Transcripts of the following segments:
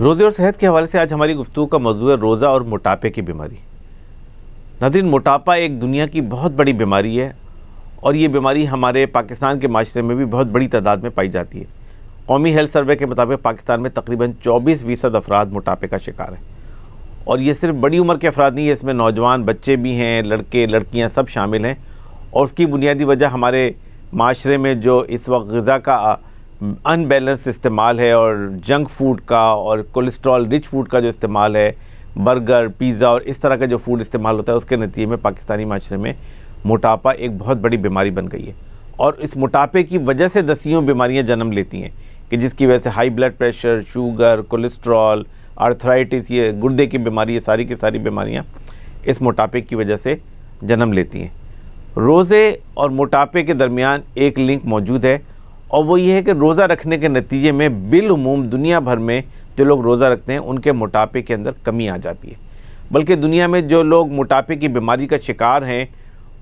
روزے اور صحت کے حوالے سے آج ہماری گفتگو کا موضوع ہے روزہ اور موٹاپے کی بیماری۔ ناظرین، موٹاپا ایک دنیا کی بہت بڑی بیماری ہے اور یہ بیماری ہمارے پاکستان کے معاشرے میں بھی بہت بڑی تعداد میں پائی جاتی ہے۔ قومی ہیلتھ سروے کے مطابق پاکستان میں تقریباً 24% افراد موٹاپے کا شکار ہیں، اور یہ صرف بڑی عمر کے افراد نہیں ہے، اس میں نوجوان بچے بھی ہیں، لڑکے لڑکیاں سب شامل ہیں۔ اور اس کی بنیادی وجہ ہمارے معاشرے میں جو اس وقت غذا کا ان بیلنس استعمال ہے، اور جنک فوڈ کا اور کولیسٹرول رچ فوڈ کا جو استعمال ہے، برگر پیزا اور اس طرح کا جو فوڈ استعمال ہوتا ہے، اس کے نتیجے میں پاکستانی معاشرے میں موٹاپا ایک بہت بڑی بیماری بن گئی ہے۔ اور اس موٹاپے کی وجہ سے دسیوں بیماریاں جنم لیتی ہیں، کہ جس کی وجہ سے high blood pressure, sugar, cholesterol, arthritis, یہ گردے کی بیماری، یہ ساری کی ساری بیماریاں اس موٹاپے کی وجہ سے جنم لیتی ہیں۔ روزے اور موٹاپے کے درمیان ایک لنک موجود ہے، اور وہ یہ ہے کہ روزہ رکھنے کے نتیجے میں بالعموم دنیا بھر میں جو لوگ روزہ رکھتے ہیں ان کے موٹاپے کے اندر کمی آ جاتی ہے۔ بلکہ دنیا میں جو لوگ موٹاپے کی بیماری کا شکار ہیں،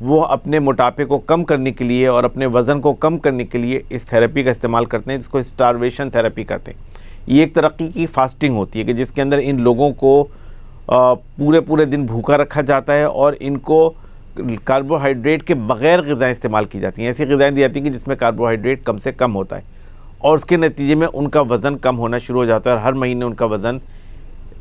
وہ اپنے موٹاپے کو کم کرنے کے لیے اور اپنے وزن کو کم کرنے کے لیے اس تھیراپی کا استعمال کرتے ہیں، جس کو اسٹارویشن تھیراپی کہتے ہیں۔ یہ ایک طرح کی فاسٹنگ ہوتی ہے کہ جس کے اندر ان لوگوں کو پورے دن بھوکا رکھا جاتا ہے، اور ان کو کاربوہائیڈریٹ کے بغیر غذائیں استعمال کی جاتی ہیں، ایسی غذائیں دی جاتی ہیں کہ جس میں کاربوہائیڈریٹ کم سے کم ہوتا ہے، اور اس کے نتیجے میں ان کا وزن کم ہونا شروع ہو جاتا ہے، اور ہر مہینے ان کا وزن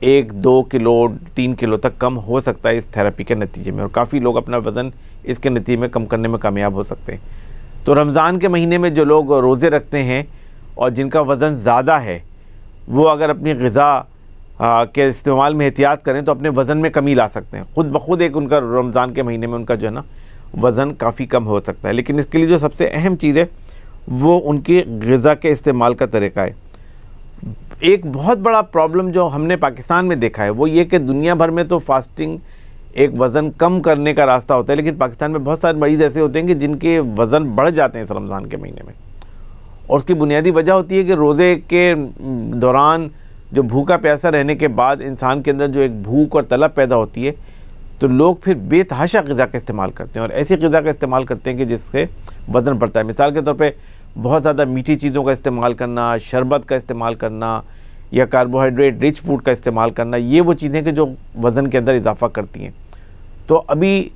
1-2 کلو 3 کلو تک کم ہو سکتا ہے اس تھیراپی کے نتیجے میں، اور کافی لوگ اپنا وزن اس کے نتیجے میں کم کرنے میں کامیاب ہو سکتے ہیں۔ تو رمضان کے مہینے میں جو لوگ روزے رکھتے ہیں اور جن کا وزن زیادہ ہے، وہ اگر اپنی غذا کے استعمال میں احتیاط کریں تو اپنے وزن میں کمی لا سکتے ہیں، خود بخود ایک ان کا رمضان کے مہینے میں ان کا جو ہے نا وزن کافی کم ہو سکتا ہے۔ لیکن اس کے لیے جو سب سے اہم چیز ہے وہ ان کی غذا کے استعمال کا طریقہ ہے۔ ایک بہت بڑا پرابلم جو ہم نے پاکستان میں دیکھا ہے وہ یہ کہ دنیا بھر میں تو فاسٹنگ ایک وزن کم کرنے کا راستہ ہوتا ہے، لیکن پاکستان میں بہت سارے مریض ایسے ہوتے ہیں کہ جن کے وزن بڑھ جاتے ہیں اس رمضان کے مہینے میں، اور اس کی بنیادی وجہ ہوتی ہے کہ روزے کے دوران جو بھوکا پیاسا رہنے کے بعد انسان کے اندر جو ایک بھوک اور طلب پیدا ہوتی ہے، تو لوگ پھر بے تحاشا غذا کا استعمال کرتے ہیں، اور ایسی غذا کا استعمال کرتے ہیں کہ جس سے وزن بڑھتا ہے۔ مثال کے طور پہ بہت زیادہ میٹھی چیزوں کا استعمال کرنا، شربت کا استعمال کرنا، یا کاربوہائیڈریٹ رچ فوڈ کا استعمال کرنا، یہ وہ چیزیں کہ جو وزن کے اندر اضافہ کرتی ہیں۔ تو ابھی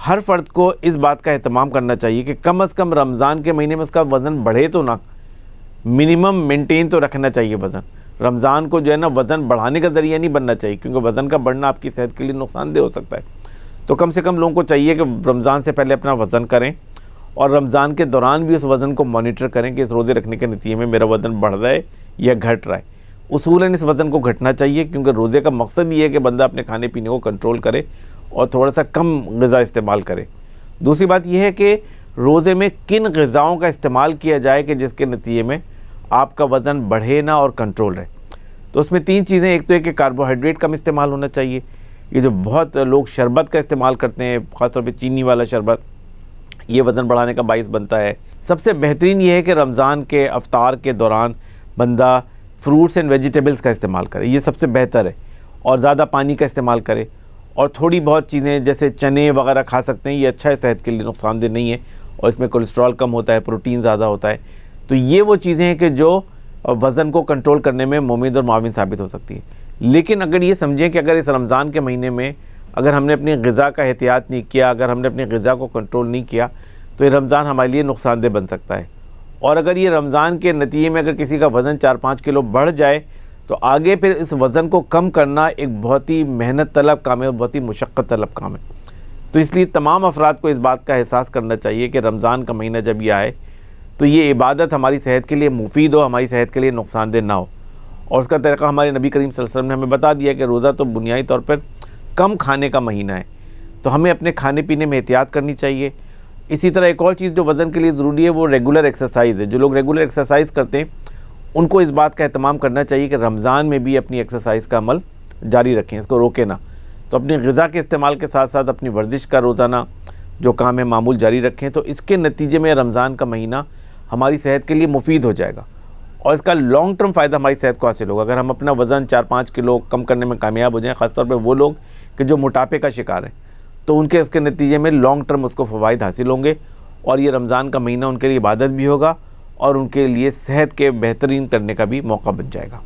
ہر فرد کو اس بات کا اہتمام کرنا چاہیے کہ کم از کم رمضان کے مہینے میں اس کا وزن بڑھے تو نہ، منیمم مینٹین تو رکھنا چاہیے وزن۔ رمضان کو جو ہے نا وزن بڑھانے کا ذریعہ نہیں بننا چاہیے، کیونکہ وزن کا بڑھنا آپ کی صحت کے لیے نقصان دہ ہو سکتا ہے۔ تو کم سے کم لوگوں کو چاہیے کہ رمضان سے پہلے اپنا وزن کریں، اور رمضان کے دوران بھی اس وزن کو مانیٹر کریں کہ اس روزے رکھنے کے نتیجے میں میرا وزن بڑھ رہا ہے یا گھٹ رہا ہے۔ اصولاً اس وزن کو گھٹنا چاہیے، کیونکہ روزے کا مقصد یہ ہے کہ بندہ اپنے کھانے پینے کو کنٹرول کرے اور تھوڑا سا کم غذا استعمال کرے۔ دوسری بات یہ ہے کہ روزے میں کن غذاؤں کا استعمال کیا جائے کہ جس کے نتیجے میں آپ کا وزن بڑھے نہ اور کنٹرول رہے۔ تو اس میں 3 چیزیں، ایک تو ہے کہ کاربوہائیڈریٹ کم استعمال ہونا چاہیے۔ یہ جو بہت لوگ شربت کا استعمال کرتے ہیں، خاص طور پہ چینی والا شربت، یہ وزن بڑھانے کا باعث بنتا ہے۔ سب سے بہترین یہ ہے کہ رمضان کے افطار کے دوران بندہ فروٹس اینڈ ویجیٹیبلز کا استعمال کرے، یہ سب سے بہتر ہے، اور زیادہ پانی کا استعمال کرے، اور تھوڑی بہت چیزیں جیسے چنے وغیرہ کھا سکتے ہیں، یہ اچھا ہے، صحت کے لیے نقصان دہ نہیں ہے، اور اس میں کولیسٹرول کم ہوتا ہے، پروٹین زیادہ ہوتا ہے۔ تو یہ وہ چیزیں ہیں کہ جو وزن کو کنٹرول کرنے میں مفید اور معاون ثابت ہو سکتی ہیں۔ لیکن اگر یہ سمجھیں کہ اگر اس رمضان کے مہینے میں اگر ہم نے اپنی غذا کا احتیاط نہیں کیا، اگر ہم نے اپنی غذا کو کنٹرول نہیں کیا، تو یہ رمضان ہمارے لیے نقصان دہ بن سکتا ہے۔ اور اگر یہ رمضان کے نتیجے میں اگر کسی کا وزن 4-5 کلو بڑھ جائے، تو آگے پھر اس وزن کو کم کرنا ایک بہت ہی محنت طلب کام ہے اور بہت ہی مشقت طلب کام ہے۔ تو اس لیے تمام افراد کو اس بات کا احساس کرنا چاہیے کہ رمضان کا مہینہ جب یہ آئے تو یہ عبادت ہماری صحت کے لیے مفید ہو، ہماری صحت کے لیے نقصان دہ نہ ہو۔ اور اس کا طریقہ ہمارے نبی کریم صلی اللہ علیہ وسلم نے ہمیں بتا دیا کہ روزہ تو بنیادی طور پر کم کھانے کا مہینہ ہے، تو ہمیں اپنے کھانے پینے میں احتیاط کرنی چاہیے۔ اسی طرح ایک اور چیز جو وزن کے لیے ضروری ہے وہ ریگولر ایکسرسائز ہے۔ جو لوگ ریگولر ایکسرسائز کرتے ہیں ان کو اس بات کا اہتمام کرنا چاہیے کہ رمضان میں بھی اپنی ایکسرسائز کا عمل جاری رکھیں، اس کو روکیں نہ۔ تو اپنی غذا کے استعمال کے ساتھ ساتھ اپنی ورزش کا روزانہ جو کام ہے معمول جاری رکھیں، تو اس کے نتیجے میں رمضان کا مہینہ ہماری صحت کے لیے مفید ہو جائے گا، اور اس کا لانگ ٹرم فائدہ ہماری صحت کو حاصل ہوگا۔ اگر ہم اپنا وزن 4-5 کلو کم کرنے میں کامیاب ہو جائیں، خاص طور پہ وہ لوگ کہ جو موٹاپے کا شکار ہیں، تو ان کے اس کے نتیجے میں لانگ ٹرم اس کو فوائد حاصل ہوں گے، اور یہ رمضان کا مہینہ ان کے لیے عبادت بھی ہوگا اور ان کے لیے صحت کے بہترین کرنے کا بھی موقع بن جائے گا۔